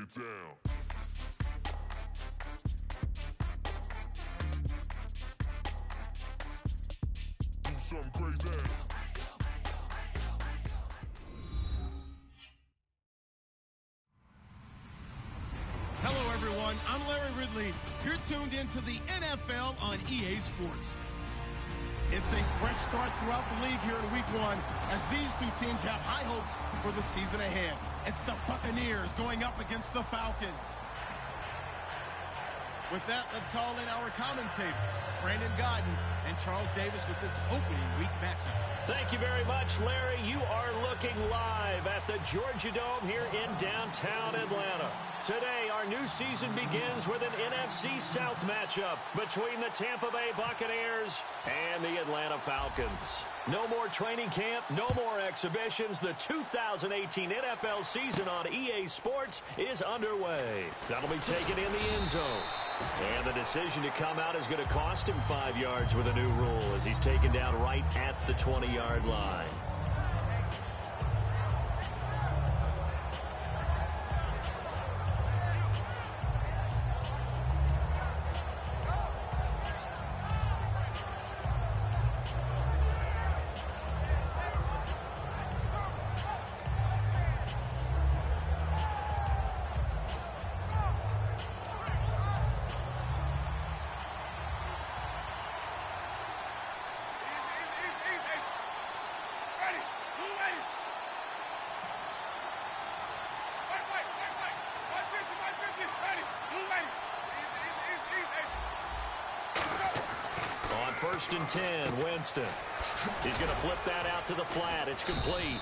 it down. Do something crazy. Hello, everyone. I'm Larry Ridley. You're tuned into the NFL on EA Sports. It's a fresh start throughout the league here in Week 1 as these two teams have high hopes for the season ahead. It's the Buccaneers going up against the Falcons. With that, let's call in our commentators, Brandon Godden and Charles Davis, with this opening week matchup. Thank you very much, Larry. You are looking live at the Georgia Dome here in downtown Atlanta. Today, our new season begins with an NFC South matchup between the Tampa Bay Buccaneers and the Atlanta Falcons. No more training camp, no more exhibitions. The 2018 NFL season on EA Sports is underway. That'll be taken in the end zone. And the decision to come out is going to cost him 5 yards with a new rule as he's taken down right at the 20-yard line. First and 10, Winston. He's going to flip that out to the flat. It's complete.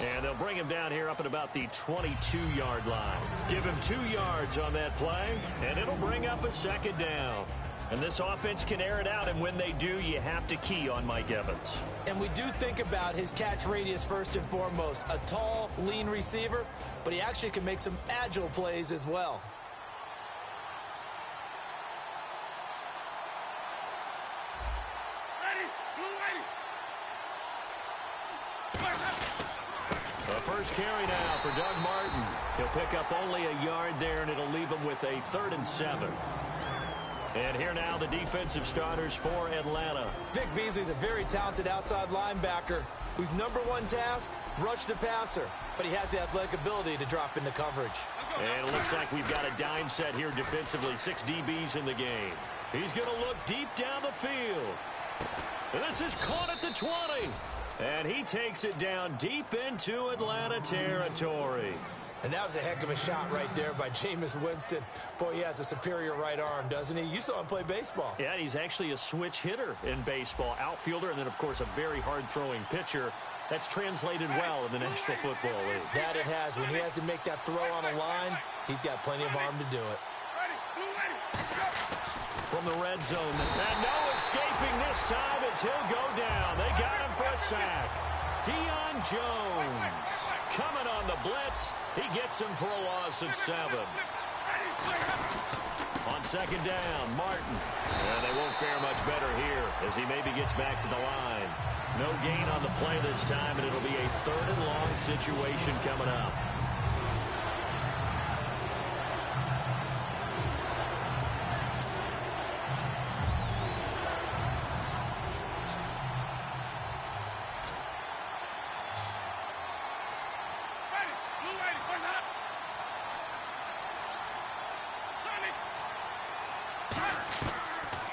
And they'll bring him down here up at about the 22-yard line. Give him 2 yards on that play, and it'll bring up a second down. And this offense can air it out, and when they do, you have to key on Mike Evans. And we do think about his catch radius first and foremost. A tall, lean receiver, but he actually can make some agile plays as well. First carry now for Doug Martin. He'll pick up only a yard there, and it'll leave him with a 3rd and 7. And here now the defensive starters for Atlanta. Vic Beasley's a very talented outside linebacker whose #1 task, rush the passer. But he has the athletic ability to drop into coverage. And it looks like we've got a dime set here defensively. 6 DBs in the game. He's going to look deep down the field. And this is caught at the 20. And he takes it down deep into Atlanta territory. And that was a heck of a shot right there by Jameis Winston. Boy, he has a superior right arm, doesn't he? You saw him play baseball. Yeah, he's actually a switch hitter in baseball. Outfielder, and then, of course, a very hard-throwing pitcher. That's translated well in the National Football League. That it has. When he has to make that throw on a line, he's got plenty of arm to do it. From the red zone, and no escaping this time as he'll go down. They got him for a sack. Deion Jones coming on the blitz. He gets him for a loss of 7. On second down, Martin. And they won't fare much better here as he maybe gets back to the line. No gain on the play this time, and it'll be a 3rd and long situation coming up.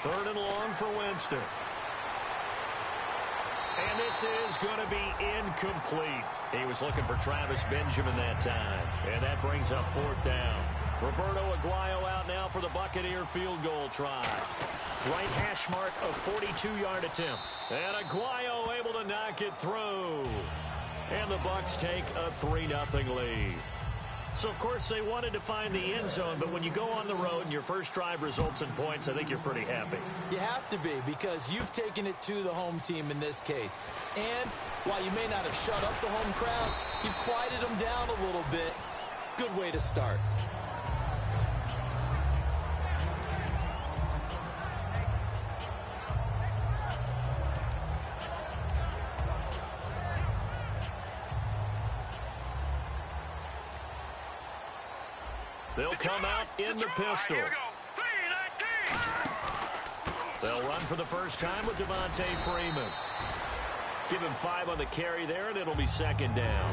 Third and long for Winston. And this is going to be incomplete. He was looking for Travis Benjamin that time. And that brings up 4th down. Roberto Aguayo out now for the Buccaneer field goal try. Right hash mark of 42-yard attempt. And Aguayo able to knock it through. And the Bucs take a 3-0 lead. So, of course, they wanted to find the end zone, but when you go on the road and your first drive results in points, I think you're pretty happy. You have to be, because you've taken it to the home team in this case. And while you may not have shut up the home crowd, you've quieted them down a little bit. Good way to start. They'll come out in the pistol. They'll run for the first time with Devontae Freeman. Give him 5 on the carry there, and it'll be second down.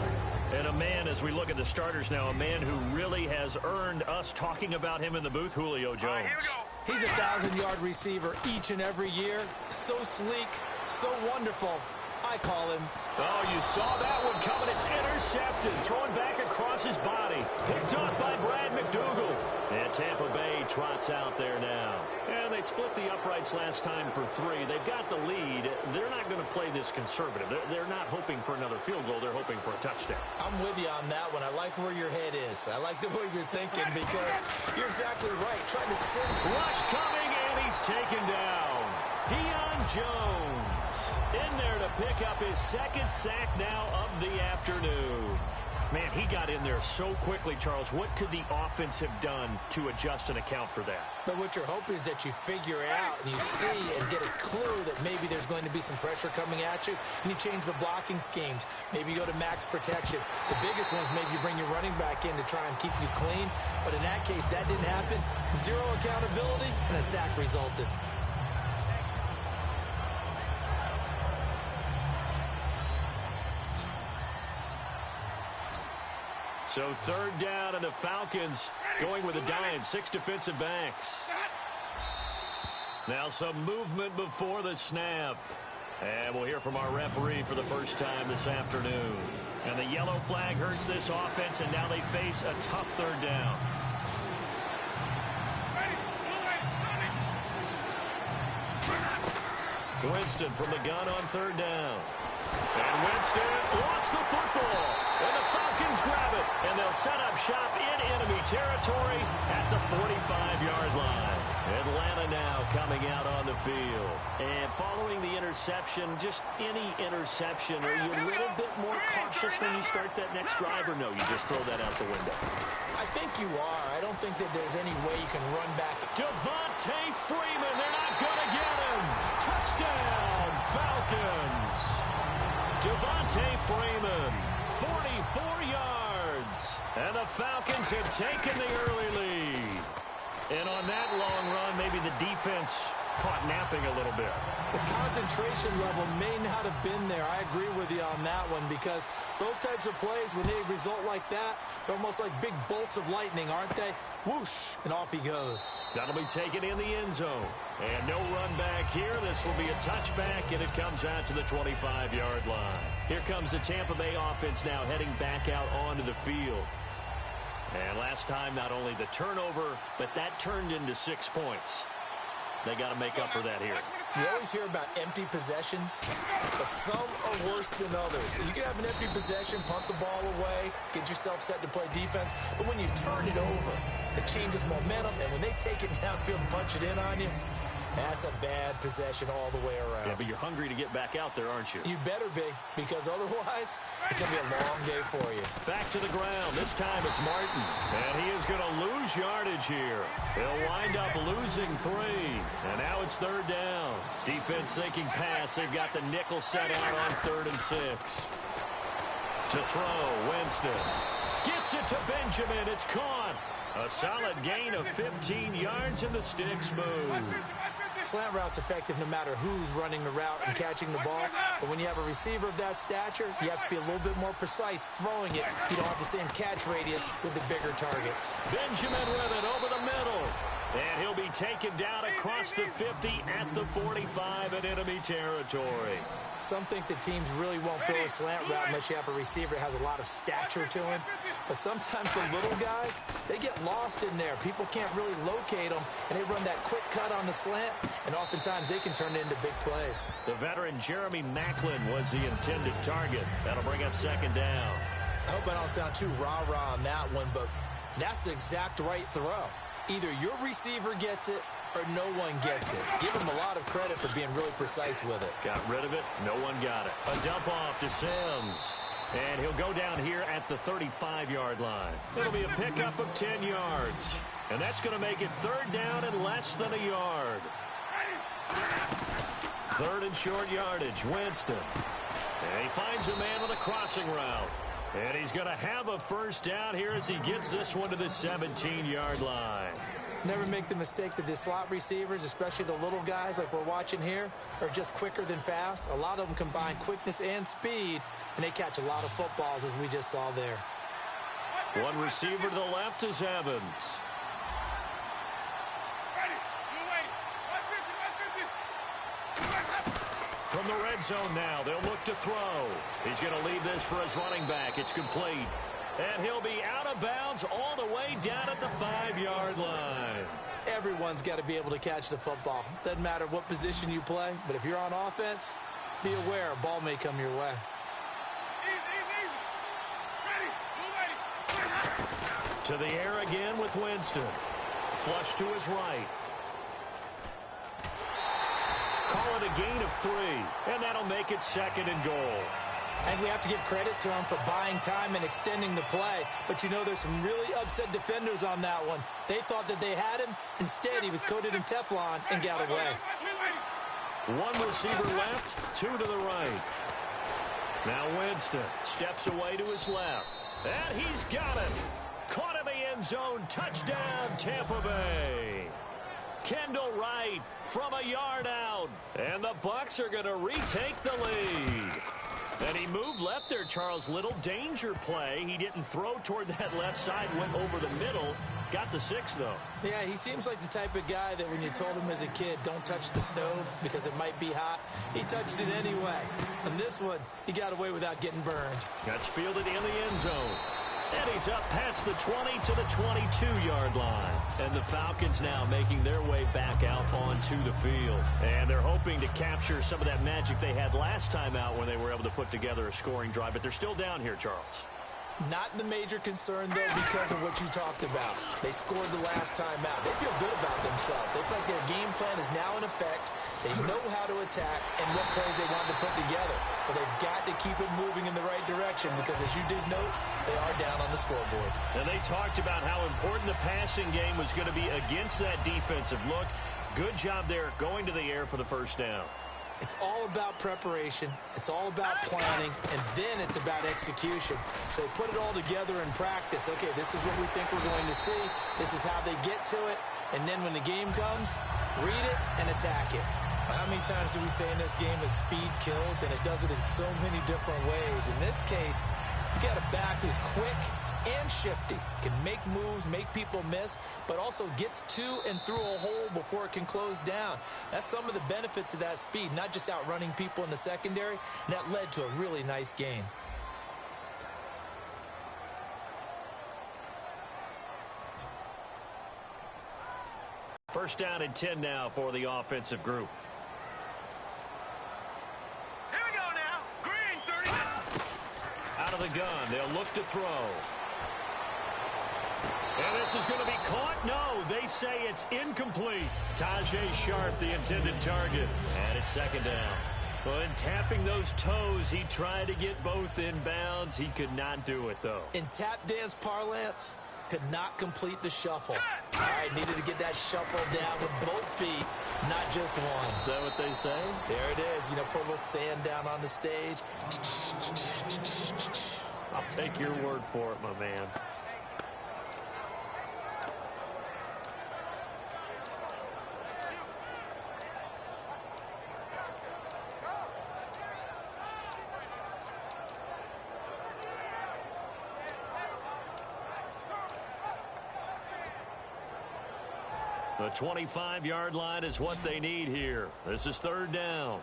And a man, as we look at the starters now, a man who really has earned us talking about him in the booth, Julio Jones. He's a 1,000-yard receiver each and every year. So sleek, so wonderful. I call him. Oh, you saw that one coming. It's intercepted. Thrown back across his body. Picked off by Brad McDougal. And Tampa Bay trots out there now. And they split the uprights last time for 3. They've got the lead. They're not going to play this conservative. They're not hoping for another field goal. They're hoping for a touchdown. I'm with you on that one. I like where your head is. I like the way you're thinking because you're exactly right. Trying to send. Rush coming, and he's taken down. Deion Jones in there to pick up his second sack now of the afternoon. Man, he got in there so quickly, Charles. What could the offense have done to adjust and account for that? But what you're hoping is that you figure out and you see and get a clue that maybe there's going to be some pressure coming at you, and you change the blocking schemes. Maybe you go to max protection. The biggest one is maybe you bring your running back in to try and keep you clean. But in that case, that didn't happen. 0 accountability, and a sack resulted. So third down, and the Falcons going with a dime. 6 defensive backs. Now some movement before the snap. And we'll hear from our referee for the first time this afternoon. And the yellow flag hurts this offense, and now they face a tough third down. Winston from the gun on third down. And Winston lost the football. And the Falcons grab it. And they'll set up shop in enemy territory at the 45-yard line. Atlanta now coming out on the field. And following the interception, just any interception, are you a little bit more cautious when you start that next drive, or no, you just throw that out the window? I think you are. I don't think that there's any way you can run back. Devontae Freeman, they're not going to get him. Touchdown, Falcons. Devontae Freeman, 44 yards. And the Falcons have taken the early lead. And on that long run, maybe the defense caught napping a little bit. The concentration level may not have been there. I agree with you on that one because those types of plays, when they result like that, they're almost like big bolts of lightning, aren't they? Whoosh, and off he goes. That'll be taken in the end zone. And no run back here. This will be a touchback, and it comes out to the 25-yard line. Here comes the Tampa Bay offense now heading back out onto the field. And last time, not only the turnover, but that turned into 6 points. They got to make up for that here. You always hear about empty possessions, but some are worse than others. You can have an empty possession, punt the ball away, get yourself set to play defense, but when you turn it over, it changes momentum, and when they take it downfield and punch it in on you, that's a bad possession all the way around. Yeah, but you're hungry to get back out there, aren't you? You better be, because otherwise, it's going to be a long day for you. Back to the ground. This time it's Martin. And he is going to lose yardage here. He'll wind up losing 3. And now it's third down. Defense thinking pass. They've got the nickel set out on 3rd and 6. To throw, Winston. Gets it to Benjamin. It's caught. A solid gain of 15 yards, and the sticks move. Slant route's effective no matter who's running the route and catching the ball. But when you have a receiver of that stature, you have to be a little bit more precise throwing it. You don't have the same catch radius with the bigger targets. Benjamin with it over the middle. And he'll be taken down across the 50 at the 45 in enemy territory. Some think that teams really won't throw a slant route unless you have a receiver that has a lot of stature to him. But sometimes for little guys, they get lost in there. People can't really locate them, and they run that quick cut on the slant, and oftentimes they can turn it into big plays. The veteran Jeremy Maclin was the intended target. That'll bring up second down. I hope I don't sound too rah-rah on that one, but that's the exact right throw. Either your receiver gets it or no one gets it. Give him a lot of credit for being really precise with it. Got rid of it. No one got it. A dump off to Sims. And he'll go down here at the 35-yard line. It'll be a pickup of 10 yards. And that's going to make it third down and less than a yard. 3rd and short yardage. Winston. And he finds a man with a crossing route. And he's going to have a first down here as he gets this one to the 17-yard line. Never make the mistake that the slot receivers, especially the little guys like we're watching here, are just quicker than fast. A lot of them combine quickness and speed, and they catch a lot of footballs, as we just saw there. One receiver to the left is Evans. From the red zone now, they'll look to throw. He's going to leave this for his running back. It's complete. And he'll be out of bounds all the way down at the 5-yard line. Everyone's got to be able to catch the football. Doesn't matter what position you play, but if you're on offense, be aware a ball may come your way. To the air again with Winston. Flush to his right. Call it a gain of 3, and that'll make it 2nd and goal. And we have to give credit to him for buying time and extending the play. But, you know, there's some really upset defenders on that one. They thought that they had him. Instead, he was coated in Teflon and got away. One receiver left, 2 to the right. Now Winston steps away to his left. And he's got it. Caught in the end zone. Touchdown, Tampa Bay. Kendall Wright from a yard out. And the Bucs are going to retake the lead. And he moved left there, Charles. Little danger play. He didn't throw toward that left side, went over the middle. Got the 6, though. Yeah, he seems like the type of guy that when you told him as a kid, don't touch the stove because it might be hot, he touched it anyway. And this one, he got away without getting burned. That's fielded in the end zone. And he's up past the 20 to the 22-yard line. And the Falcons now making their way back out onto the field. And they're hoping to capture some of that magic they had last time out when they were able to put together a scoring drive. But they're still down here, Charles. Not the major concern, though, because of what you talked about. They scored the last time out. They feel good about themselves. They feel like their game plan is now in effect. They know how to attack and what plays they want to put together. But they've got to keep it moving in the right direction because, as you did note, they are down on the scoreboard. And they talked about how important the passing game was going to be against that defensive look. Good job there going to the air for the first down. It's all about preparation. It's all about planning. And then it's about execution. So they put it all together in practice. Okay, this is what we think we're going to see. This is how they get to it. And then when the game comes, read it and attack it. How many times do we say in this game that speed kills? And it does it in so many different ways. In this case, you got a back who's quick and shifty, can make moves, make people miss, but also gets to and through a hole before it can close down. That's some of the benefits of that speed, not just outrunning people in the secondary. And that led to a really nice gain. First down and 10 now for the offensive group. Here we go now. Green, 30. Out of the gun, they'll look to throw. And this is going to be caught. No, they say it's incomplete. Tajay Sharp, the intended target. And it's 2nd down. Well, in tapping those toes, he tried to get both in bounds. He could not do it, though. In tap dance parlance, could not complete the shuffle. All right, needed to get that shuffle down with both feet, not just one. Is that what they say? There it is. You know, put a little sand down on the stage. I'll take your word for it, my man. The 25-yard line is what they need here. This is 3rd down.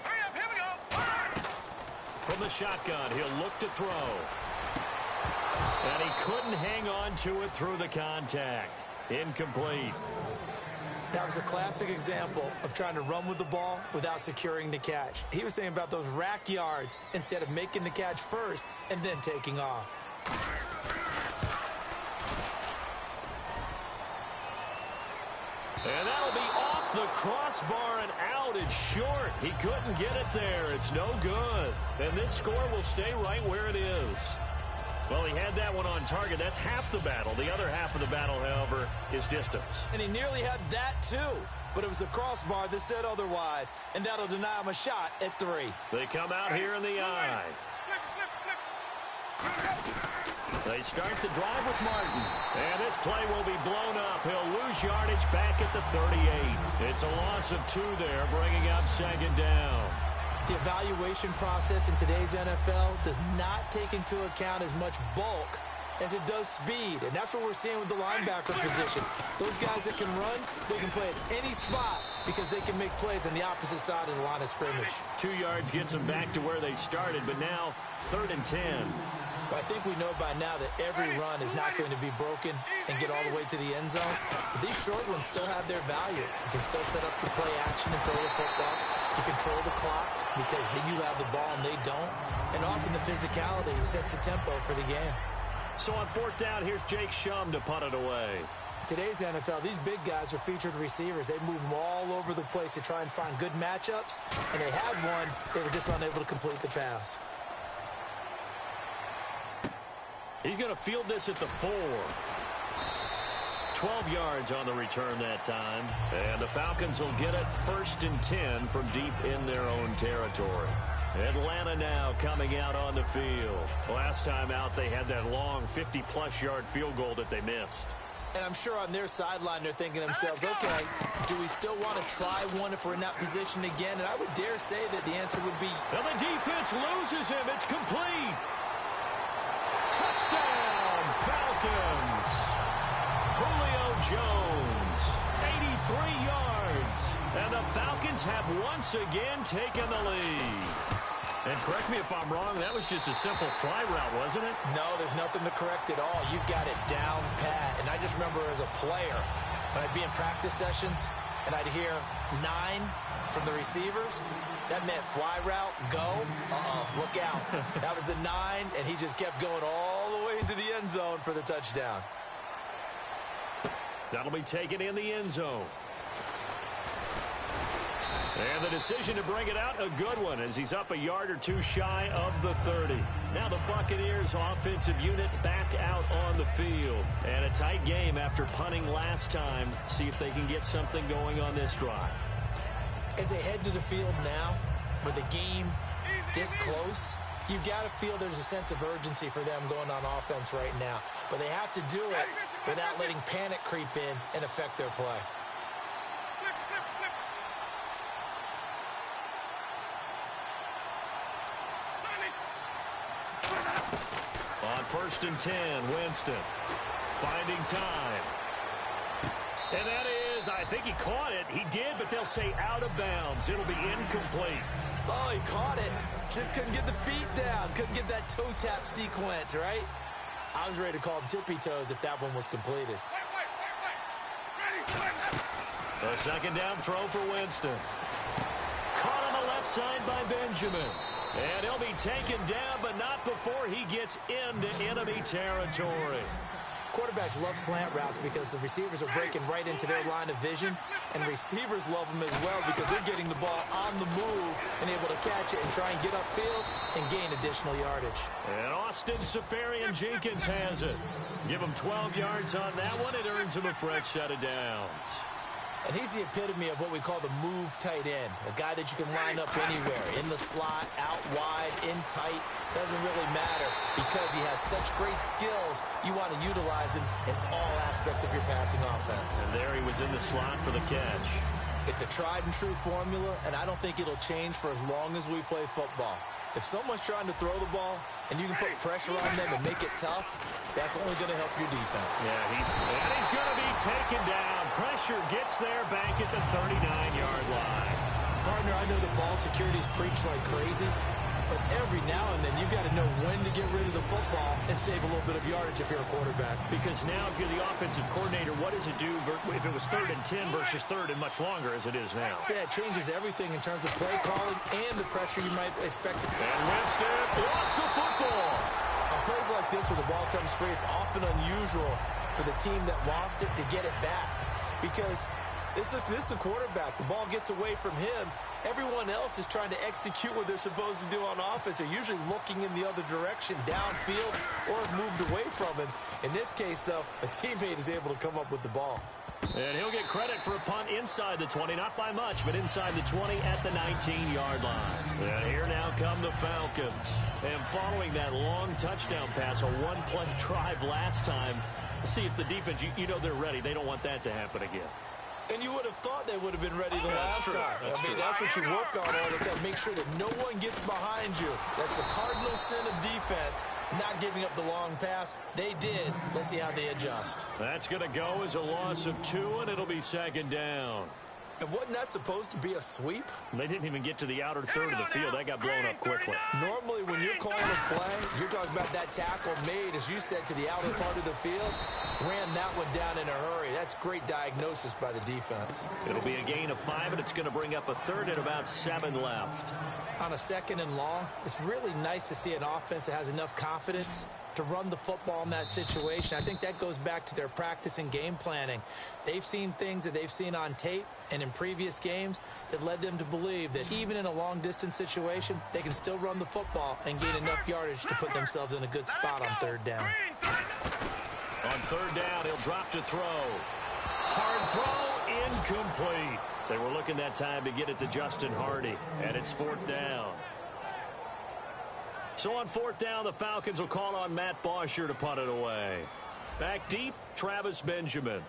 Hurry up, here we go. From the shotgun, he'll look to throw. And he couldn't hang on to it through the contact. Incomplete. That was a classic example of trying to run with the ball without securing the catch. He was thinking about those rack yards instead of making the catch first and then taking off. And that'll be off the crossbar and out. It's short. He couldn't get it there. It's no good. And this score will stay right where it is. Well, he had that one on target. That's half the battle. The other half of the battle, however, is distance. And he nearly had that, too. But it was the crossbar that said otherwise. And that'll deny him a shot at 3. They come out here in the eye. They start the drive with Martin. And this play will be blown up. He'll lose yardage back at the 38. It's a loss of 2 there, bringing up second down. The evaluation process in today's NFL does not take into account as much bulk as it does speed. And that's what we're seeing with the linebacker position. Those guys that can run, they can play at any spot because they can make plays on the opposite side of the line of scrimmage. 2 yards gets them back to where they started, but now 3rd and 10. I think we know by now that every run is not going to be broken and get all the way to the end zone. But these short ones still have their value. You can still set up the play action and throw the football. You control the clock because you have the ball and they don't. And often the physicality sets the tempo for the game. So on 4th down, here's Jake Shum to punt it away. Today's NFL, these big guys are featured receivers. They move them all over the place to try and find good matchups. And they had one. They were just unable to complete the pass. He's going to field this at the 4. 12 yards on the return that time. And the Falcons will get it 1st and 10 from deep in their own territory. Atlanta now coming out on the field. Last time out, they had that long 50-plus yard field goal that they missed. And I'm sure on their sideline, they're thinking to themselves, okay, do we still want to try one if we're in that position again? And I would dare say that the answer would be... Now the defense loses him. It's complete. Touchdown, Falcons. Julio Jones, 83 yards. And the Falcons have once again taken the lead. And correct me if I'm wrong, that was just a simple fly route, wasn't it? No, there's nothing to correct at all. You've got it down pat. And I just remember as a player, when I'd be in practice sessions and I'd hear 9 from the receivers, that meant fly route, go, look out. That was the 9, and he just kept going all the way into the end zone for the touchdown. That'll be taken in the end zone. And the decision to bring it out, a good one, as he's up a yard or 2 shy of the 30. Now the Buccaneers offensive unit back out on the field. And a tight game after punting last time. See if they can get something going on this drive. As they head to the field now, with the game this close, you've got to feel there's a sense of urgency for them going on offense right now. But they have to do it without letting panic creep in and affect their play. On 1st and 10, Winston finding time. And that is, I think he caught it. He did, but they'll say out of bounds. It'll be incomplete. Oh, he caught it. Just couldn't get the feet down. Couldn't get that toe tap sequence, right? I was ready to call him tippy toes if that one was completed. A 2nd down throw for Winston. Caught on the left side by Benjamin. And he'll be taken down, but not before he gets into enemy territory. Quarterbacks love slant routes because the receivers are breaking right into their line of vision, and receivers love them as well because they're getting the ball on the move and able to catch it and try and get upfield and gain additional yardage. And Austin Seferian-Jenkins has it. Give him 12 yards on that one. It earns him a fresh set of downs. And he's the epitome of what we call the move tight end, a guy that you can line up anywhere, in the slot, out wide, in tight, doesn't really matter because he has such great skills. You want to utilize him in all aspects of your passing offense. And there he was in the slot for the catch. It's a tried and true formula, and I don't think it'll change for as long as we play football. If someone's trying to throw the ball and you can put pressure on them and make it tough, that's only going to help your defense. Yeah, he's going to be taken down. Pressure gets there back at the 39-yard line. Partner, I know the ball security is preached like crazy, but every now and then you've got to know when to get rid of the football and save a little bit of yardage if you're a quarterback. Because now if you're the offensive coordinator, what does it do if it was 3rd and 10 versus 3rd and much longer as it is now? Yeah, it changes everything in terms of play calling and the pressure you might expect. And Winston lost the football. On plays like this where the ball comes free, it's often unusual for the team that lost it to get it back. Because this is the quarterback. The ball gets away from him. Everyone else is trying to execute what they're supposed to do on offense. They're usually looking in the other direction, downfield, or have moved away from him. In this case, though, a teammate is able to come up with the ball. And he'll get credit for a punt inside the 20, not by much, but inside the 20 at the 19-yard line. And here now come the Falcons. And following that long touchdown pass, a one-play drive last time, see if the defense, you know they're ready. They don't want that to happen again. And you would have thought they would have been ready the last time. That's what you work on all the time. Make sure that no one gets behind you. That's the cardinal sin of defense, not giving up the long pass. They did. Let's see how they adjust. That's going to go as a loss of 2, and it'll be second down. And wasn't that supposed to be a sweep? They didn't even get to the outer third of the field. That got blown up quickly. Normally, when you're calling a play, you're talking about that tackle made, as you said, to the outer part of the field. Ran that one down in a hurry. That's great diagnosis by the defense. It'll be a gain of 5, and it's going to bring up a third and about 7 left. On a second and long, it's really nice to see an offense that has enough confidence to run the football in that situation. I think that goes back to their practice and game planning. They've seen things that they've seen on tape and in previous games that led them to believe that even in a long-distance situation, they can still run the football and gain enough yardage to put themselves in a good spot on third down. On third down, he'll drop to throw. Hard throw, incomplete. They were looking that time to get it to Justin Hardy, and it's fourth down. So on fourth down, the Falcons will call on Matt Bosher to punt it away. Back deep, Travis Benjamin.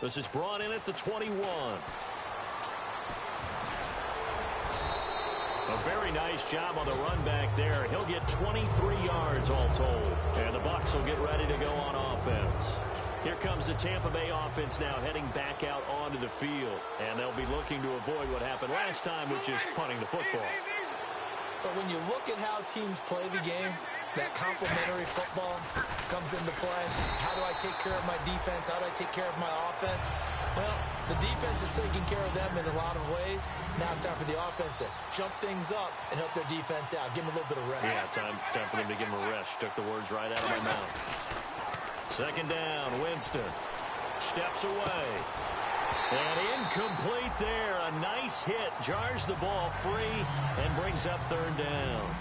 This is brought in at the 21. A very nice job on the run back there. He'll get 23 yards all told. And the Bucs will get ready to go on offense. Here comes the Tampa Bay offense now heading back out onto the field. And they'll be looking to avoid what happened last time, which is punting the football. But when you look at how teams play the game, that complementary football comes into play. How do I take care of my defense? How do I take care of my offense? Well, the defense is taking care of them in a lot of ways. Now it's time for the offense to jump things up and help their defense out. Give them a little bit of rest. Yeah, time for them to give them a rest. Took the words right out of my mouth. Second down, Winston steps away. And incomplete there. A nice hit. Jars the ball free and brings up third down.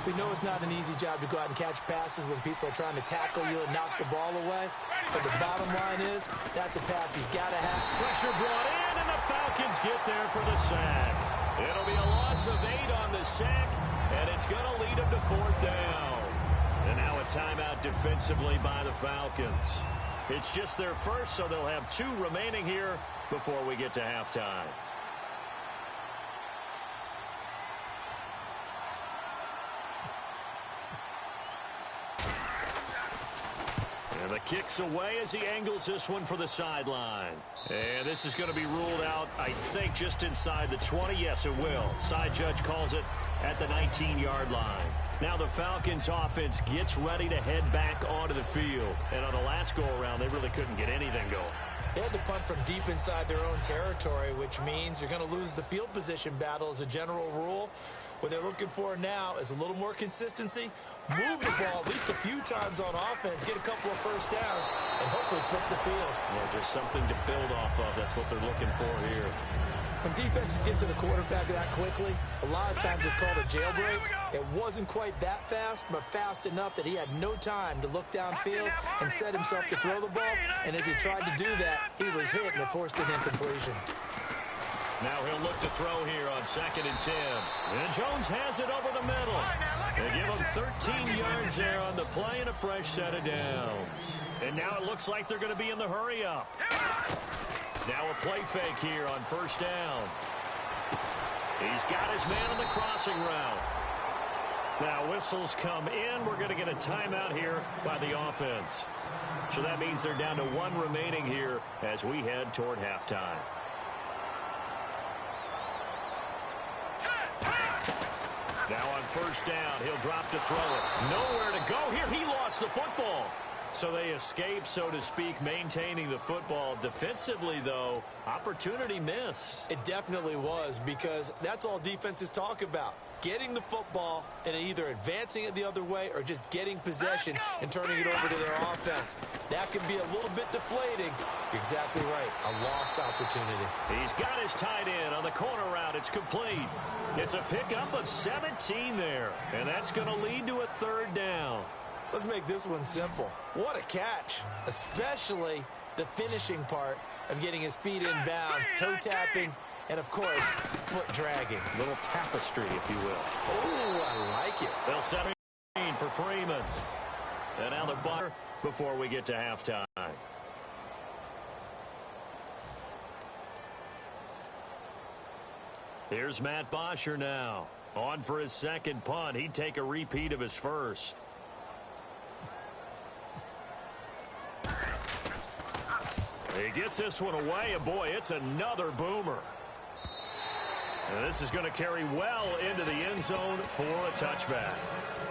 We know it's not an easy job to go out and catch passes when people are trying to tackle you and knock the ball away. But the bottom line is, that's a pass he's got to have. Pressure brought in, and the Falcons get there for the sack. It'll be a loss of 8 on the sack, and it's going to lead them to fourth down. And now a timeout defensively by the Falcons. It's just their first, so they'll have 2 remaining here before we get to halftime. And the kick's away as he angles this one for the sideline. And this is going to be ruled out, I think, just inside the 20. Yes, it will. Side judge calls it at the 19-yard line. Now the Falcons offense gets ready to head back onto the field. And on the last go-around, they really couldn't get anything going. They had to punt from deep inside their own territory, which means you're going to lose the field position battle as a general rule. What they're looking for now is a little more consistency, move the ball at least a few times on offense, get a couple of first downs, and hopefully flip the field. Yeah, just something to build off of. That's what they're looking for here. When defenses get to the quarterback that quickly, a lot of times it's called a jailbreak. It wasn't quite that fast, but fast enough that he had no time to look downfield and set himself to throw the ball. And as he tried to do that, he was hit, and it forced an incompletion. Now he'll look to throw here on 2nd and 10. And Jones has it over the middle. They give him 13 yards there on the play and a fresh set of downs. And now it looks like they're going to be in the hurry-up. Now a play fake here on first down. He's got his man on the crossing route. Now whistles come in. We're going to get a timeout here by the offense. So that means they're down to 1 remaining here as we head toward halftime. Now on first down, he'll drop to throw it. Nowhere to go here. He lost the football. So they escape, so to speak, maintaining the football. Defensively, though, opportunity miss. It definitely was, because that's all defenses talk about. Getting the football and either advancing it the other way or just getting possession and turning it over to their offense. That can be a little bit deflating. You're exactly right. A lost opportunity. He's got his tight end on the corner route. It's complete. It's a pickup of 17 there, and that's going to lead to a third down. Let's make this one simple. What a catch, especially the finishing part of getting his feet in bounds, toe tapping, and, of course, foot dragging. Little tapestry, if you will. Oh, I like it. They'll set a for Freeman. And now the bar before we get to halftime. Here's Matt Bosher now. On for his second punt. He'd take a repeat of his first. He gets this one away, and boy, it's another boomer. And this is going to carry well into the end zone for a touchback.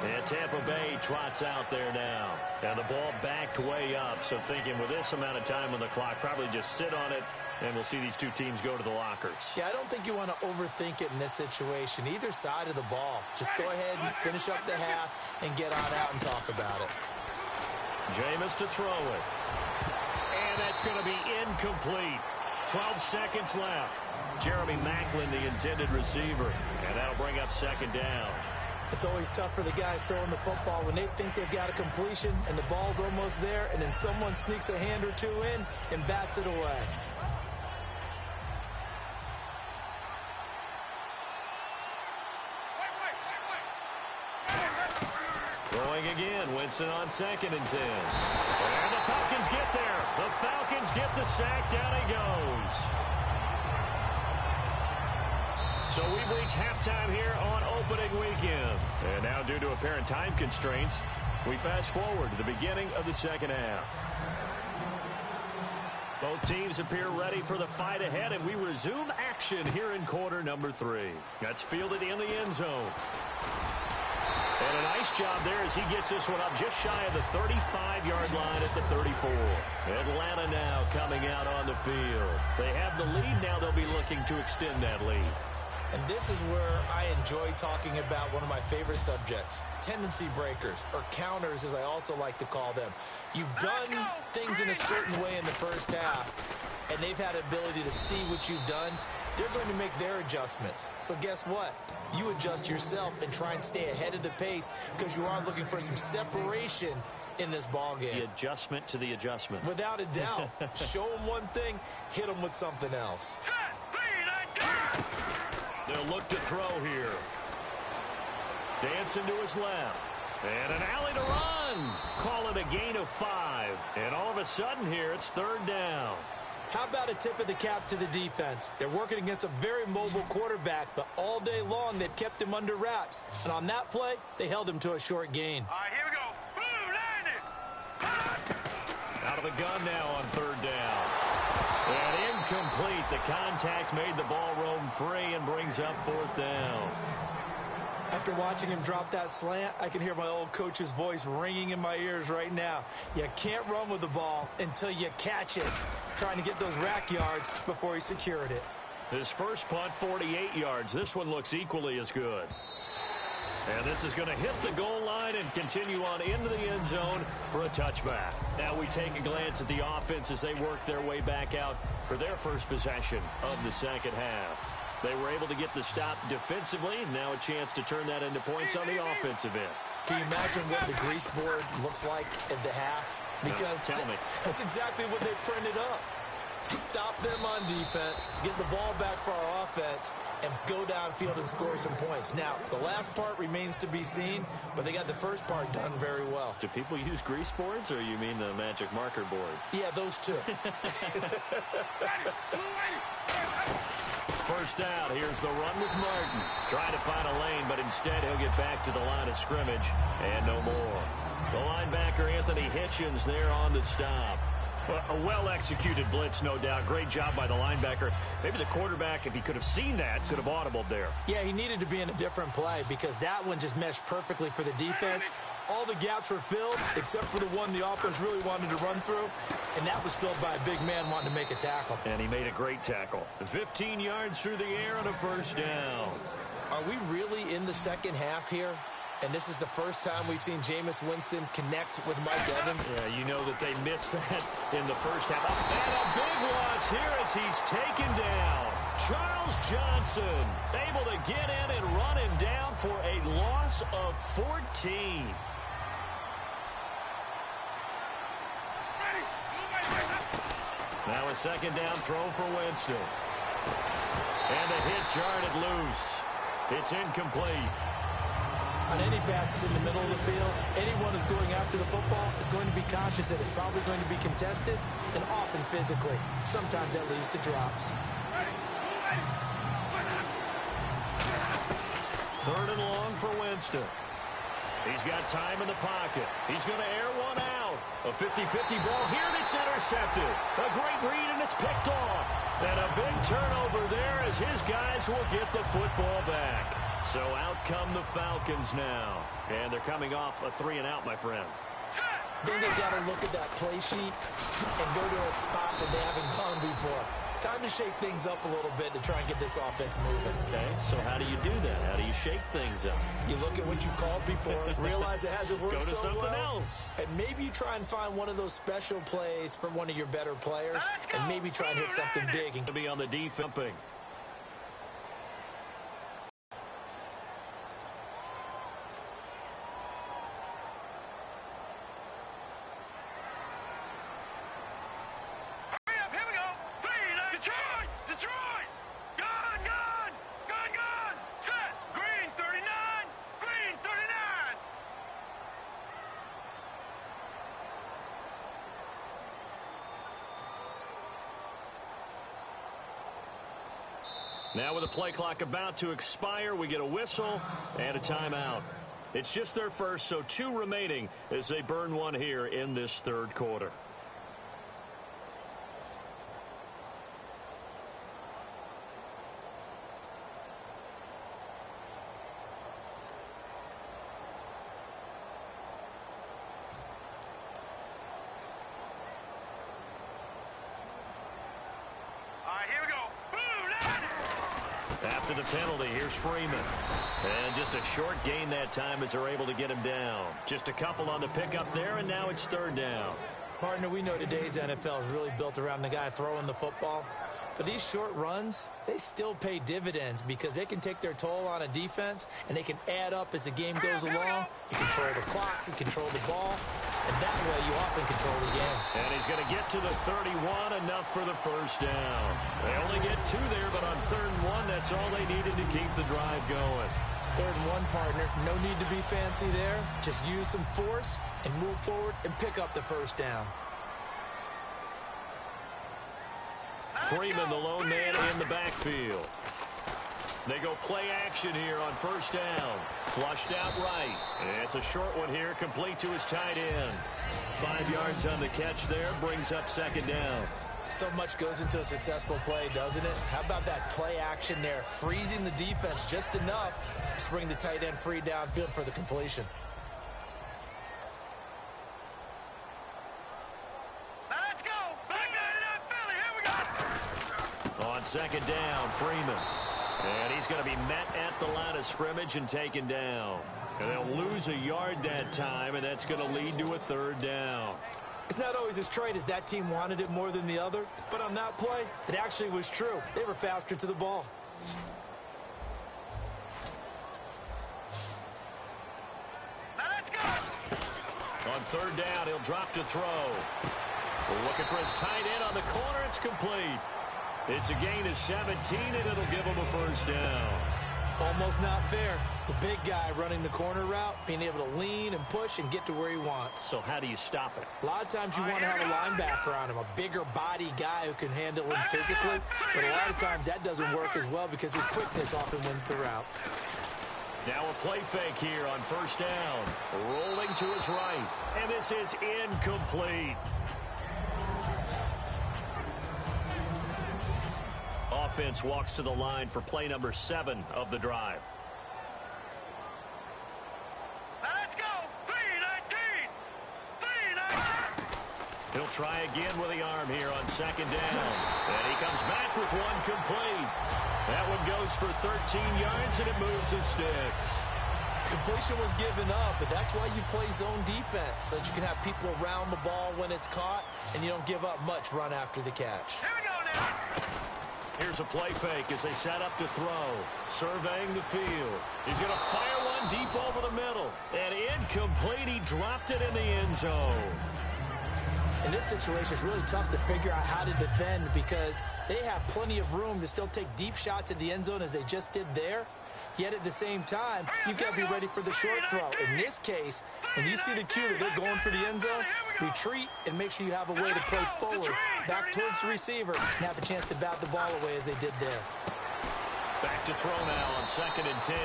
And Tampa Bay trots out there now. And the ball backed way up, so thinking with this amount of time on the clock, probably just sit on it, and we'll see these two teams go to the lockers. Yeah, I don't think you want to overthink it in this situation. Either side of the ball. Just go ahead and finish up the half and get on out and talk about it. Jameis to throw it. And that's going to be incomplete. 12 seconds left. Jeremy Maclin, the intended receiver. And that'll bring up second down. It's always tough for the guys throwing the football when they think they've got a completion and the ball's almost there, and then someone sneaks a hand or two in and bats it away. Throwing again, Winston on 2nd and 10. And the Falcons get there. The Falcons get the sack. Down he goes. So we've reached halftime here on opening weekend. And now, due to apparent time constraints, we fast forward to the beginning of the second half. Both teams appear ready for the fight ahead, and we resume action here in quarter number 3. That's fielded in the end zone. And a nice job there as he gets this one up just shy of the 35-yard line at the 34. Atlanta now coming out on the field. They have the lead now. They'll be looking to extend that lead. And this is where I enjoy talking about one of my favorite subjects, tendency breakers, or counters as I also like to call them. You've done things in a certain way in the first half, and they've had the ability to see what you've done. They're going to make their adjustments. So guess what? You adjust yourself and try and stay ahead of the pace because you are looking for some separation in this ball game. The adjustment to the adjustment. Without a doubt. Show them one thing, hit them with something else. They'll look to throw here. Dancing to his left. And an alley to run. Call it a gain of 5. And all of a sudden here, it's third down. How about a tip of the cap to the defense? They're working against a very mobile quarterback, but all day long they've kept him under wraps. And on that play, they held him to a short gain. All right, here we go. Boom, landed. Out of the gun now on third down. And incomplete. The contact made the ball roam free and brings up fourth down. After watching him drop that slant, I can hear my old coach's voice ringing in my ears right now. You can't run with the ball until you catch it. Trying to get those rack yards before he secured it. His first punt, 48 yards. This one looks equally as good. And this is going to hit the goal line and continue on into the end zone for a touchback. Now we take a glance at the offense as they work their way back out for their first possession of the second half. They were able to get the stop defensively. Now a chance to turn that into points on the offensive end. Can you imagine what the grease board looks like at the half? Because tell me. That's exactly what they printed up. Stop them on defense, get the ball back for our offense, and go downfield and score some points. Now, the last part remains to be seen, but they got the first part done very well. Do people use grease boards, or you mean the magic marker boards? Yeah, those two. First down, here's the run with Martin. Trying to find a lane, but instead he'll get back to the line of scrimmage and no more. The linebacker, Anthony Hitchens, there on the stop. Well, a well-executed blitz, no doubt. Great job by the linebacker. Maybe the quarterback, if he could have seen that, could have audibled there. Yeah, he needed to be in a different play because that one just meshed perfectly for the defense. All the gaps were filled except for the one the offense really wanted to run through, and that was filled by a big man wanting to make a tackle. And he made a great tackle. 15 yards through the air and a first down. Are we really in the second half here? And this is the first time we've seen Jameis Winston connect with Mike Evans. Yeah, you know that they missed that in the first half. And a big loss here as he's taken down. Charles Johnson able to get in and run him down for a loss of 14. Now a second down throw for Winston. And a hit jarred it loose. It's incomplete. On any passes in the middle of the field, anyone who's going after the football is going to be conscious that it's probably going to be contested and often physically. Sometimes that leads to drops. Third and long for Winston. He's got time in the pocket. He's going to air one out. A 50-50 ball here, and it's intercepted. A great read, and it's picked off. And a big turnover there as his guys will get the football back. So out come the Falcons now. And they're coming off a 3-and-out, my friend. Then they've got to look at that play sheet and go to a spot that they haven't gone before. Time to shake things up a little bit to try and get this offense moving. Okay, so how do you do that? How do you shake things up? You look at what you called before, realize it hasn't worked Go to so something well, else. and maybe you try and find one of those special plays from one of your better players, and maybe try and hit something big. And To be on the defense. Now with the play clock about to expire, we get a whistle and a timeout. It's just their first, so 2 remaining as they burn one here in this third quarter. After the penalty, here's Freeman. And just a short gain that time as they're able to get him down. Just a couple on the pickup there, and now it's third down. Partner, we know today's NFL is really built around the guy throwing the football. But these short runs, they still pay dividends because they can take their toll on a defense, and they can add up as the game goes along. You control the clock, you control the ball, and that way you often control the game. And he's going to get to the 31, enough for the first down. They only get 2 there, but on 3rd and 1, that's all they needed to keep the drive going. 3rd and 1, partner. No need to be fancy there. Just use some force and move forward and pick up the first down. Freeman, the lone man in the backfield. They go play action here on first down. Flushed out right. And it's a short one here, complete to his tight end. 5 yards on the catch there, brings up second down. So much goes into a successful play, doesn't it? How about that play action there, freezing the defense just enough to bring the tight end free downfield for the completion. Let's go. Back to Philly. Here we go. On second down, Freeman. And he's going to be met at the line of scrimmage and taken down. And they'll lose a yard that time, and that's going to lead to a 3rd down. It's not always as straight as that team wanted it more than the other, but on that play, it actually was true. They were faster to the ball. Let's go. On 3rd down, he'll drop to throw. Looking for his tight end on the corner. It's complete. It's a gain of 17, and it'll give him a first down. Almost not fair. The big guy running the corner route, being able to lean and push and get to where he wants. So how do you stop it? A lot of times you want to have a linebacker on him, a bigger body guy who can handle him physically. But a lot of times that doesn't work as well because his quickness often wins the route. Now a play fake here on first down. Rolling to his right. And this is incomplete. offense walks to the line for play number 7 of the drive. Let's go. 319. 319. He'll try again with the arm here on second down. And he comes back with one complete. That one goes for 13 yards, and it moves his sticks. Completion was given up, but that's why you play zone defense, so that you can have people around the ball when it's caught, and you don't give up much run after the catch. Here we go now. Here's a play fake as they set up to throw. Surveying the field. He's going to fire one deep over the middle. And incomplete. He dropped it in the end zone. In this situation, it's really tough to figure out how to defend because they have plenty of room to still take deep shots at the end zone as they just did there. Yet at the same time, you've got to be ready for the short throw. In this case, when you see the cue that they're going for the end zone, retreat and make sure you have a way to play forward, back towards the receiver, and have a chance to bat the ball away as they did there. Back to throw now on 2nd and 10.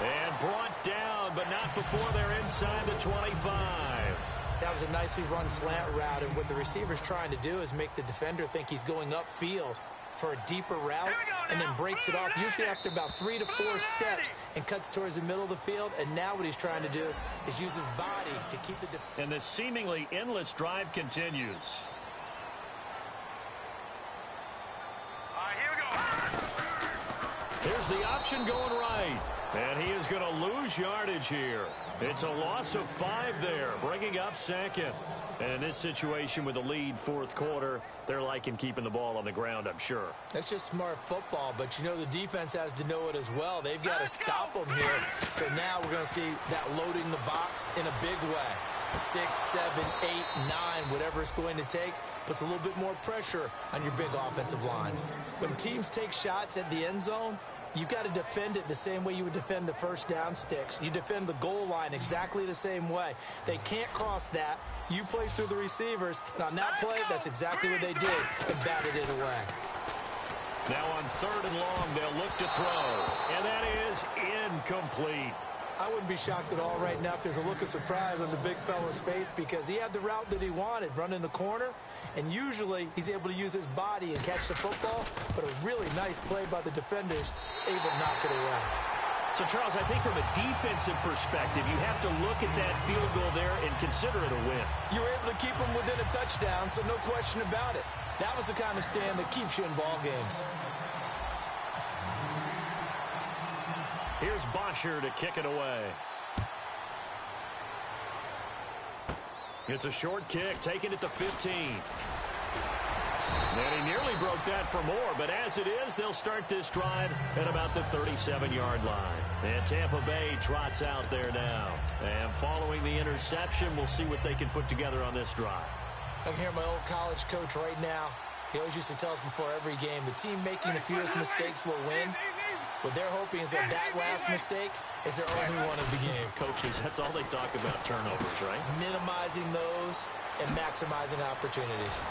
And brought down, but not before they're inside the 25. That was a nicely run slant route, and what the receiver's trying to do is make the defender think he's going upfield for a deeper route and then breaks it off usually after about 3 to 4 steps and cuts towards the middle of the field. And now what he's trying to do is use his body to keep the defender. And this seemingly endless drive continues. All right, here we go. Here's the option going right. And he is going to lose yardage here. It's a loss of 5 there, bringing up 2nd. And in this situation with the lead 4th quarter, they're liking keeping the ball on the ground, I'm sure. That's just smart football, but you know the defense has to know it as well. They've got to stop them here. So now we're going to see that loading the box in a big way. 6, 7, 8, 9, whatever it's going to take, puts a little bit more pressure on your big offensive line. When teams take shots at the end zone, you've got to defend it the same way you would defend the first down sticks. You defend the goal line exactly the same way. They can't cross that. You play through the receivers, and on that play, that's exactly what they did and batted it away. Now on 3rd and long, they'll look to throw, and that is incomplete. I wouldn't be shocked at all right now if there's a look of surprise on the big fella's face because he had the route that he wanted, running the corner, and usually he's able to use his body and catch the football, but a really nice play by the defenders, able to knock it away. So, Charles, I think from a defensive perspective, you have to look at that field goal there and consider it a win. You were able to keep them within a touchdown, so no question about it. That was the kind of stand that keeps you in ball games. Here's Bosher to kick it away. It's a short kick, taking it to 15. And he nearly broke that for more, but as it is, they'll start this drive at about the 37-yard line. And Tampa Bay trots out there now. And following the interception, we'll see what they can put together on this drive. I can hear my old college coach right now. He always used to tell us before every game, the team making the fewest mistakes will win. What they're hoping is that last mistake is their only one of the game. Coaches, that's all they talk about, turnovers, right? Minimizing those and maximizing opportunities.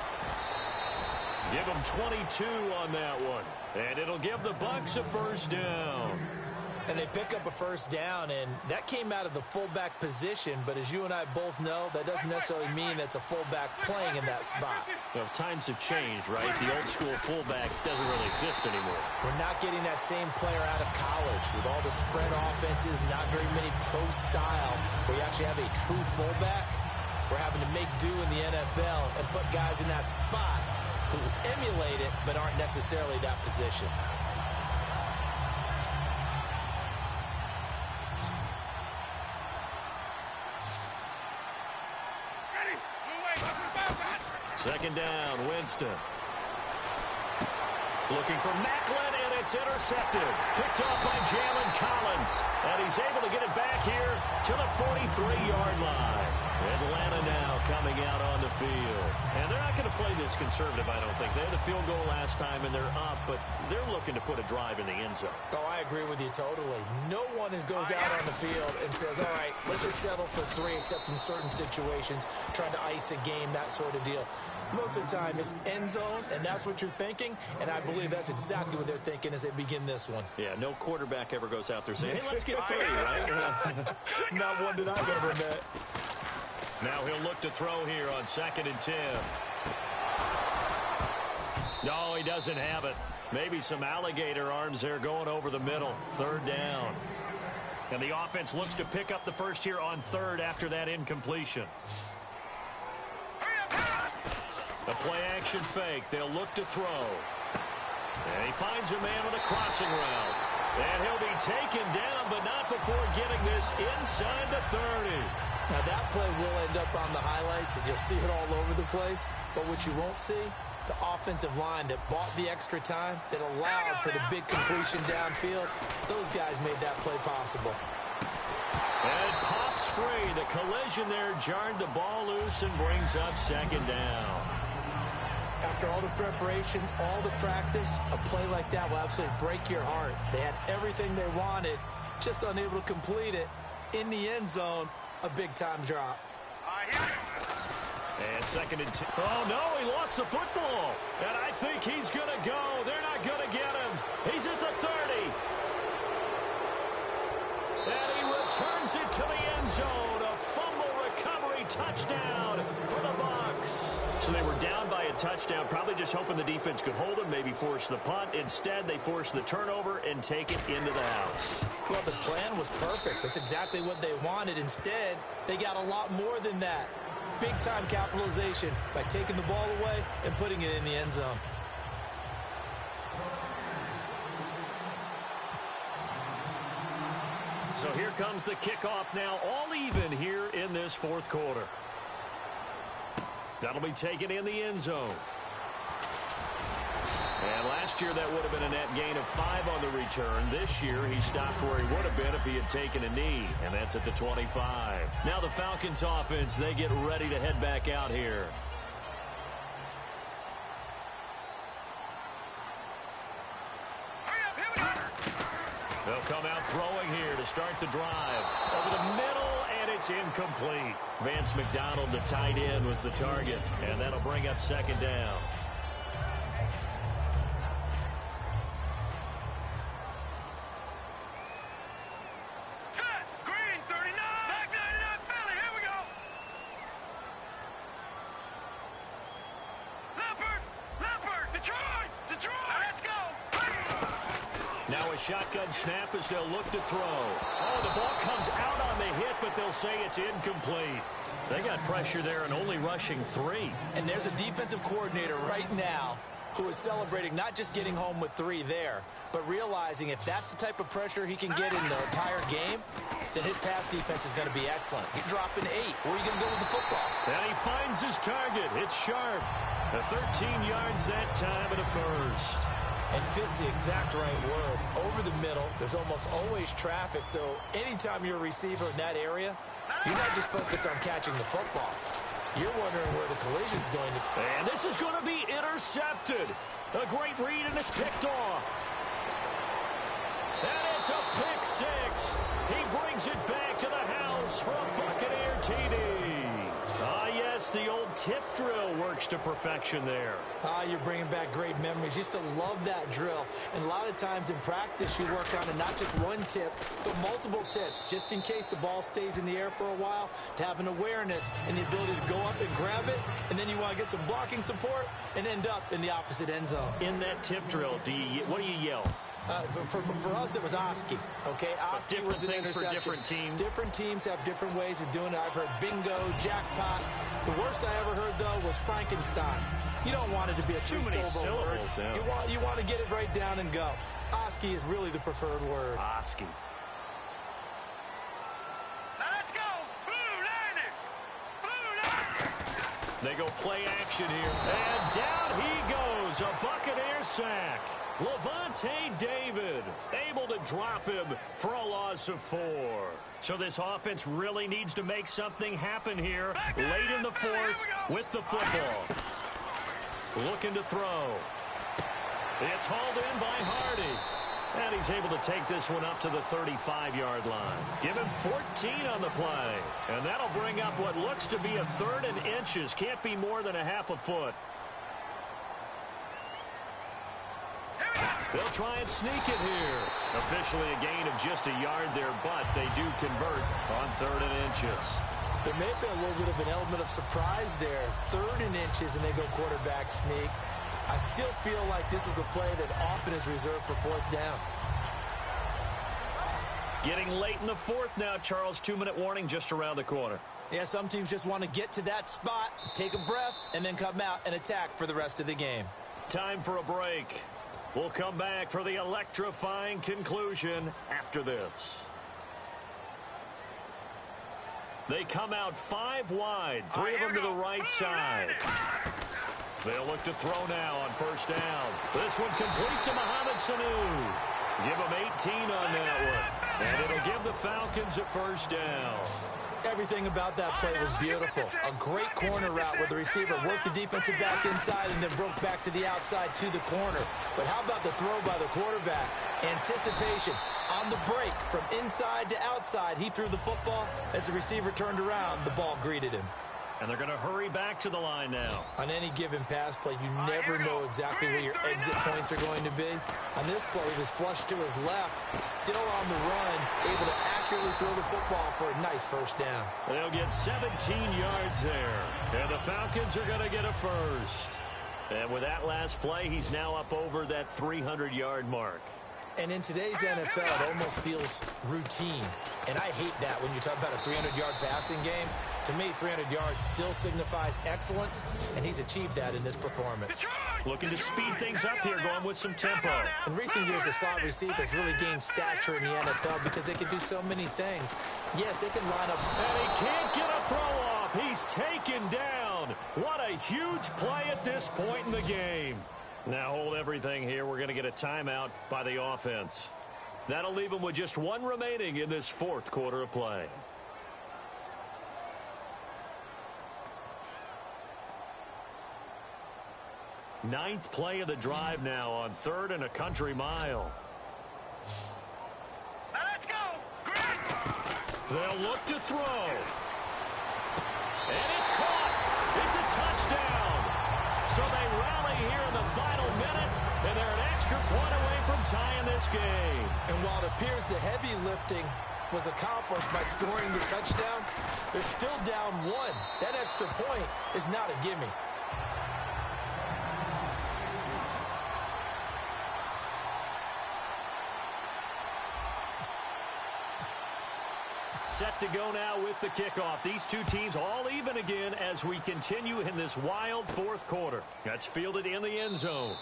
Give them 22 on that one. And it'll give the Bucs a first down. And they pick up a first down, and that came out of the fullback position. But as you and I both know, that doesn't necessarily mean that's a fullback playing in that spot. Well, times have changed, right? The old school fullback doesn't really exist anymore. We're not getting that same player out of college with all the spread offenses, not very many pro style, where you actually have a true fullback. We're having to make do in the NFL and put guys in that spot who emulate it but aren't necessarily that position. Second down, Winston. Looking for Macklin, and it's intercepted. Picked off by Jalen Collins. And he's able to get it back here to the 43-yard line. Atlanta now coming out on the field. And they're not going to play this conservative, I don't think. They had a field goal last time, and they're up, but they're looking to put a drive in the end zone. Oh, I agree with you totally. No one goes out on the field and says, all right, let's just settle for 3, except in certain situations, trying to ice a game, that sort of deal. Most of the time, it's end zone, and that's what you're thinking, and I believe that's exactly what they're thinking as they begin this one. Yeah, no quarterback ever goes out there saying, hey, let's get 3, right? Not one that I've ever met. Now he'll look to throw here on 2nd and 10. No, he doesn't have it. Maybe some alligator arms there going over the middle. Third down. And the offense looks to pick up the first here on third after that incompletion. The play-action fake. They'll look to throw. And he finds a man with a crossing route. And he'll be taken down, but not before getting this inside the 30. Now, that play will end up on the highlights, and you'll see it all over the place. But what you won't see, the offensive line that bought the extra time, that allowed for the big completion downfield, those guys made that play possible. And pops free. The collision there jarred the ball loose and brings up second down. After all the preparation, all the practice, a play like that will absolutely break your heart. They had everything they wanted, just unable to complete it. In the end zone, a big-time drop. And second and 2. Oh, no, he lost the football. And I think he's going to go. They're not going to get him. He's at the 30. And he returns it to the end zone. A fumble recovery touchdown for the Bucs. So they were down by a touchdown, probably just hoping the defense could hold them, maybe force the punt. Instead, they forced the turnover and take it into the house. Well, the plan was perfect. That's exactly what they wanted. Instead, they got a lot more than that. Big-time capitalization by taking the ball away and putting it in the end zone. So here comes the kickoff now, all even here in this fourth quarter. That'll be taken in the end zone. And last year that would have been a net gain of 5 on the return. This year he stopped where he would have been if he had taken a knee, and that's at the 25. Now the Falcons offense, they get ready to head back out here. They'll come out throwing here to start the drive. Over the middle, and it's incomplete. Vance McDonald, the tight end, was the target, and that'll bring up second down. Set! Green, 39! Back 99, Philly, here we go! Leopard! Detroit! Let's go! Now a shotgun snap as they'll look to throw. Oh, the ball comes out on the hit, but they'll say it's incomplete. They got pressure there and only rushing 3. And there's a defensive coordinator right now who is celebrating not just getting home with 3 there, but realizing if that's the type of pressure he can get in the entire game, then his pass defense is going to be excellent. You're dropping 8. Where are you going to go with the football? And he finds his target. It's sharp. 13 yards that time and a first. And fits the exact right word. Over the middle, there's almost always traffic, so anytime you're a receiver in that area, you're not just focused on catching the football. You're wondering where the collision's going to be. And this is going to be intercepted. A great read, and it's picked off. And it's a pick 6. He brings it back to the house for a Buccaneer TD. Ah, yes, the old tip drill works to perfection there. Ah, you're bringing back great memories. Used to love that drill. And a lot of times in practice, you work on it, not just one tip, but multiple tips, just in case the ball stays in the air for a while, to have an awareness and the ability to go up and grab it, and then you want to get some blocking support and end up in the opposite end zone. In that tip drill, what do you yell? For us, it was Oski. Okay, Oski was an interception. For different teams. Different teams have different ways of doing it. I've heard bingo, jackpot. The worst I ever heard, though, was Frankenstein. You don't want it to be a 3-syllable word. Yeah. You want to get it right down and go. Oski is really the preferred word. Oski. Let's go! Blue landing! They go play action here. And down he goes. A Buccaneer sack. Levante David able to drop him for a loss of 4. So this offense really needs to make something happen here late in the fourth with the football. Looking to throw. It's hauled in by Hardy. And he's able to take this one up to the 35-yard line. Give him 14 on the play. And that'll bring up what looks to be a 3rd and inches. Can't be more than a half a foot. They'll try and sneak it here. Officially a gain of just a yard there, but they do convert on 3rd and inches. There may have been a little bit of an element of surprise there. 3rd and inches, and they go quarterback sneak. I still feel like this is a play that often is reserved for fourth down. Getting late in the fourth now, Charles. 2-minute warning just around the corner. Yeah, some teams just want to get to that spot, take a breath, and then come out and attack for the rest of the game. Time for a break. We'll come back for the electrifying conclusion after this. They come out 5 wide, 3 of them to the right side. They'll look to throw now on first down. This one complete to Mohamed Sanu. Give him 18 on that one. And it'll give the Falcons a first down. Everything about that play was beautiful. A great corner route where the receiver worked the defensive back inside and then broke back to the outside to the corner. But how about the throw by the quarterback? Anticipation on the break from inside to outside. He threw the football. As the receiver turned around, the ball greeted him. And they're going to hurry back to the line now. On any given pass play, you never know exactly where your exit points are going to be. On this play, he was flushed to his left, still on the run, able to accurately throw the football for a nice first down. They'll get 17 yards there. And the Falcons are going to get a first. And with that last play, he's now up over that 300-yard mark. And in today's NFL, it almost feels routine. And I hate that when you talk about a 300-yard passing game. To me, 300 yards still signifies excellence, and he's achieved that in this performance. Looking to speed things up here, going with some tempo. In recent years, the slot receivers really gained stature in the NFL because they can do so many things. Yes, they can line up. And he can't get a throw off. He's taken down. What a huge play at this point in the game. Now hold everything here. We're going to get a timeout by the offense. That'll leave them with just 1 remaining in this fourth quarter of play. Ninth play of the drive now on 3rd and a country mile. Let's go. Great. They'll look to throw. And it's caught. It's a touchdown. So they rally here in the final minute, and they're an extra point away from tying this game. And while it appears the heavy lifting was accomplished by scoring the touchdown, they're still down 1. That extra point is not a gimme. Set to go now with the kickoff. These two teams all even again as we continue in this wild fourth quarter. That's fielded in the end zone.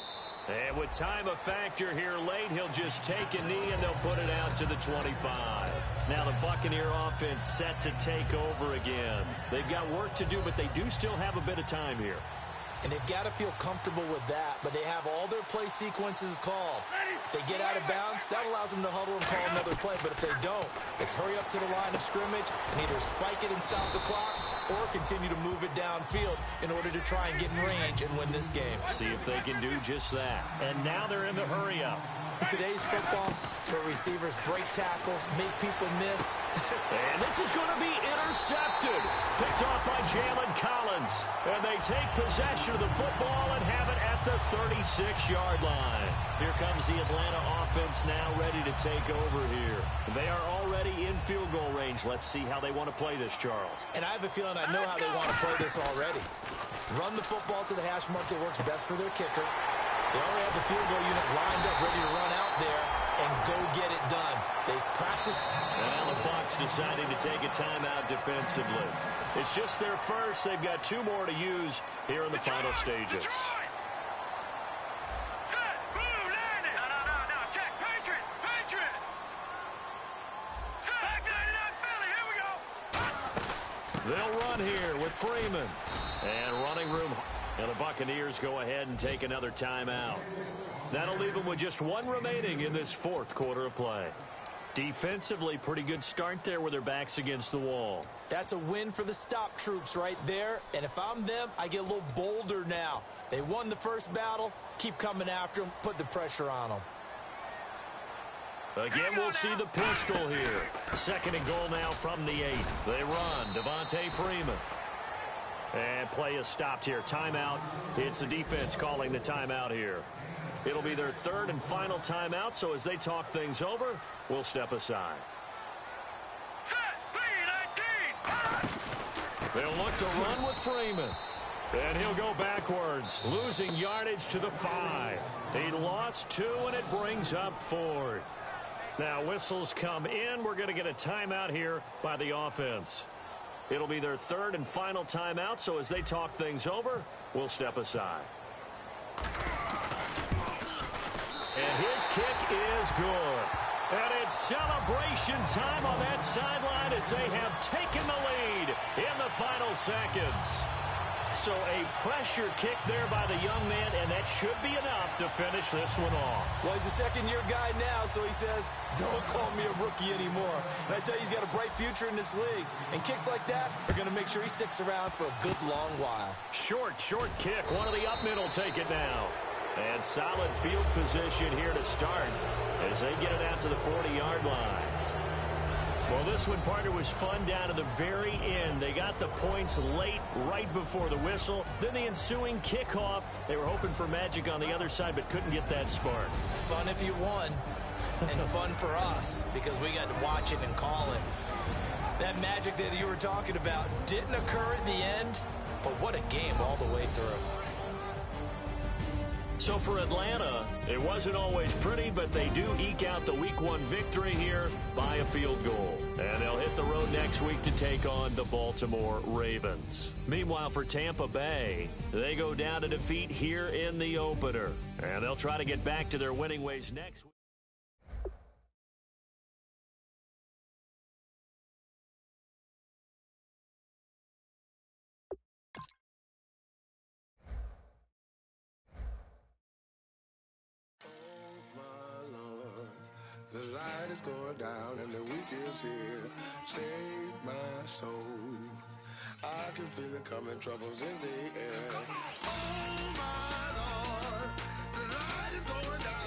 And with time a factor here late, he'll just take a knee and they'll put it out to the 25. Now the Buccaneer offense set to take over again. They've got work to do, but they do still have a bit of time here. And they've got to feel comfortable with that, but they have all their play sequences called. If they get out of bounds, that allows them to huddle and call another play. But if they don't, it's hurry up to the line of scrimmage and either spike it and stop the clock or continue to move it downfield in order to try and get in range and win this game. See if they can do just that. And now they're in the hurry up. In today's football, where receivers break tackles, make people miss. And this is going to be intercepted. Picked off by Jalen Collins. And they take possession of the football and have it at the 36-yard line. Here comes the Atlanta offense now ready to take over here. They are already in field goal range. Let's see how they want to play this, Charles. And I have a feeling I know how they want to play this already. Run the football to the hash mark that works best for their kicker. They already have the field goal unit lined up, ready to run out there and go get it done. They practice. And now the Bucs deciding to take a timeout defensively. It's just their first. They've got 2 more to use here in the final stages. Set. Blue landing. No. Check. Patriots. Set. Back 99 Philly. Here we go. They'll run here with Freeman. And running room. And the Buccaneers go ahead and take another timeout. That'll leave them with just 1 remaining in this fourth quarter of play. Defensively, pretty good start there with their backs against the wall. That's a win for the stop troops right there. And if I'm them, I get a little bolder now. They won the first battle. Keep coming after them. Put the pressure on them. Again, we'll see the pistol here. 2nd and goal now from the 8. They run. Devontae Freeman. And play is stopped here. Timeout. It's the defense calling the timeout here. It'll be their 3rd and final timeout, so as they talk things over, we'll step aside. Set. B-19. They'll look to run with Freeman. And he'll go backwards, losing yardage to the 5. He lost 2, and it brings up 4th. Now, whistles come in. We're going to get a timeout here by the offense. It'll be their 3rd and final timeout, so as they talk things over, we'll step aside. And his kick is good. And it's celebration time on that sideline as they have taken the lead in the final seconds. So a pressure kick there by the young man, and that should be enough to finish this one off. Well, he's a second-year guy now, so he says, don't call me a rookie anymore. And I tell you, he's got a bright future in this league. And kicks like that are going to make sure he sticks around for a good long while. Short kick. One of the up mid will take it now. And solid field position here to start as they get it out to the 40-yard line. Well, this one, partner, was fun down to the very end. They got the points late, right before the whistle. Then the ensuing kickoff. They were hoping for magic on the other side, but couldn't get that spark. Fun if you won, and fun for us, because we got to watch it and call it. That magic that you were talking about didn't occur at the end, but what a game all the way through. So for Atlanta, it wasn't always pretty, but they do eke out the Week 1 victory here by a field goal. And they'll hit the road next week to take on the Baltimore Ravens. Meanwhile, for Tampa Bay, they go down to defeat here in the opener. And they'll try to get back to their winning ways next week. The light is going down and the weekend's here. Save my soul. I can feel it coming, troubles in the air. Oh my Lord, the light is going down.